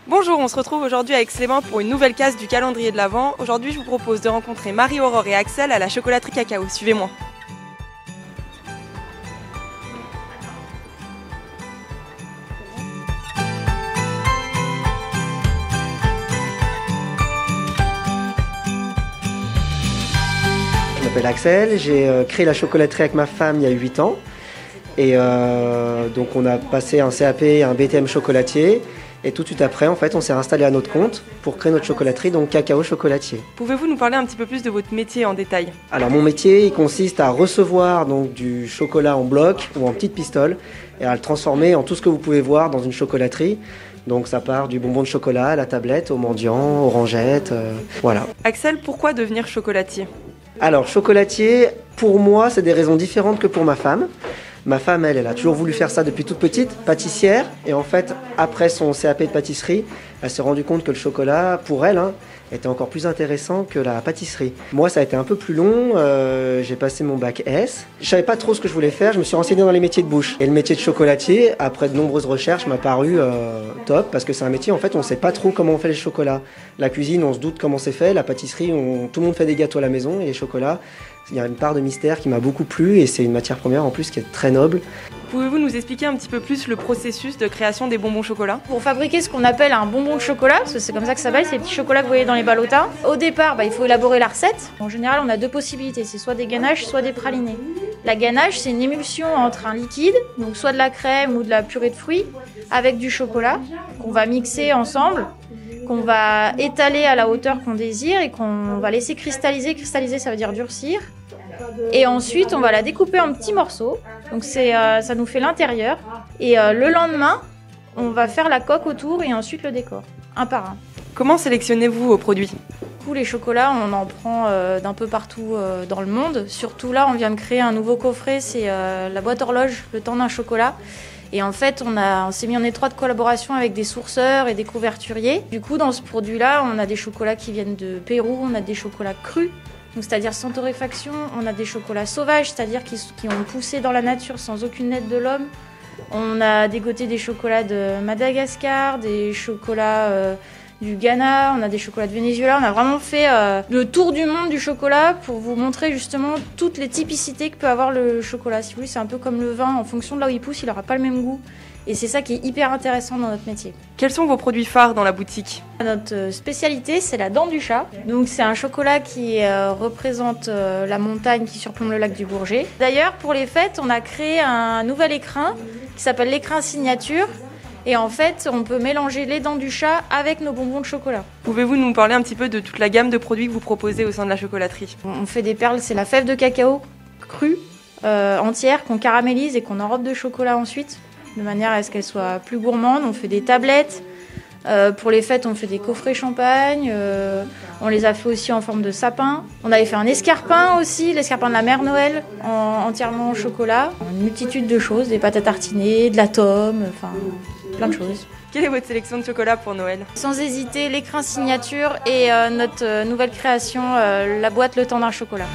Bonjour, on se retrouve aujourd'hui avec Clément pour une nouvelle case du calendrier de l'Avent. Aujourd'hui, je vous propose de rencontrer Marie-Aurore et Axel à la chocolaterie Cacao. Suivez-moi. Je m'appelle Axel, j'ai créé la chocolaterie avec ma femme il y a 8 ans. Et donc on a passé un CAP et un BTM chocolatier. Et tout de suite après, en fait, on s'est installé à notre compte pour créer notre chocolaterie, donc Cacao Chocolatier. Pouvez-vous nous parler un petit peu plus de votre métier en détail? Alors mon métier, il consiste à recevoir donc, du chocolat en bloc ou en petites pistoles et à le transformer en tout ce que vous pouvez voir dans une chocolaterie. Donc ça part du bonbon de chocolat à la tablette, au mendiant, orangettes, voilà. Axel, pourquoi devenir chocolatier? Alors chocolatier, pour moi, c'est des raisons différentes que pour ma femme. Ma femme, elle a toujours voulu faire ça depuis toute petite, pâtissière. Et en fait, après son CAP de pâtisserie, elle s'est rendue compte que le chocolat, pour elle, était encore plus intéressant que la pâtisserie. Moi, ça a été un peu plus long. J'ai passé mon bac S. Je savais pas trop ce que je voulais faire. Je me suis renseigné dans les métiers de bouche. Et le métier de chocolatier, après de nombreuses recherches, m'a paru top. Parce que c'est un métier, en fait, on sait pas trop comment on fait les chocolats. La cuisine, on se doute comment c'est fait. La pâtisserie, tout le monde fait des gâteaux à la maison. Et les chocolats, il y a une part de mystère qui m'a beaucoup plu. Et c'est une matière première, en plus, qui est très noble. Pouvez-vous nous expliquer un petit peu plus le processus de création des bonbons chocolat? Pour fabriquer ce qu'on appelle un bonbon de chocolat, parce que c'est comme ça que ça s'appelle, c'est les petits chocolats que vous voyez dans les ballottins. Au départ, il faut élaborer la recette. En général, on a deux possibilités, c'est soit des ganaches, soit des pralinés. La ganache, c'est une émulsion entre un liquide, donc soit de la crème ou de la purée de fruits, avec du chocolat, qu'on va mixer ensemble, qu'on va étaler à la hauteur qu'on désire et qu'on va laisser cristalliser. Cristalliser, ça veut dire durcir. Et ensuite, on va la découper en petits morceaux. Donc ça nous fait l'intérieur. Et le lendemain, on va faire la coque autour et ensuite le décor, un par un. Comment sélectionnez-vous vos produits? Du coup, les chocolats, on en prend d'un peu partout dans le monde. Surtout là, on vient de créer un nouveau coffret, c'est la boîte horloge, le temps d'un chocolat. Et en fait, on s'est mis en étroite collaboration avec des sourceurs et des couverturiers. Du coup, dans ce produit-là, on a des chocolats qui viennent de Pérou, on a des chocolats crus. Donc, c'est-à-dire sans torréfaction, on a des chocolats sauvages, c'est-à-dire qui ont poussé dans la nature sans aucune aide de l'homme. On a dégoté des chocolats de Madagascar, des chocolats du Ghana, on a des chocolats de Venezuela. On a vraiment fait le tour du monde du chocolat pour vous montrer justement toutes les typicités que peut avoir le chocolat. Si vous voulez, c'est un peu comme le vin, en fonction de là où il pousse, il n'aura pas le même goût. Et c'est ça qui est hyper intéressant dans notre métier. Quels sont vos produits phares dans la boutique? Notre spécialité, c'est la dent du chat. Donc c'est un chocolat qui représente la montagne qui surplombe le lac du Bourget. D'ailleurs, pour les fêtes, on a créé un nouvel écrin qui s'appelle l'écrin signature. Et en fait, on peut mélanger les dents du chat avec nos bonbons de chocolat. Pouvez-vous nous parler un petit peu de toute la gamme de produits que vous proposez au sein de la chocolaterie? On fait des perles, c'est la fève de cacao crue, entière, qu'on caramélise et qu'on enrobe de chocolat ensuite, de manière à ce qu'elle soit plus gourmande. On fait des tablettes. Pour les fêtes, on fait des coffrets champagne. On les a fait aussi en forme de sapin. On avait fait un escarpin aussi, l'escarpin de la mère Noël, entièrement en chocolat. Une multitude de choses, des pâtes à tartiner, de la tome, enfin plein de choses. Quelle est votre sélection de chocolat pour Noël? Sans hésiter, l'écrin signature et notre nouvelle création, la boîte Le Temps d'un chocolat.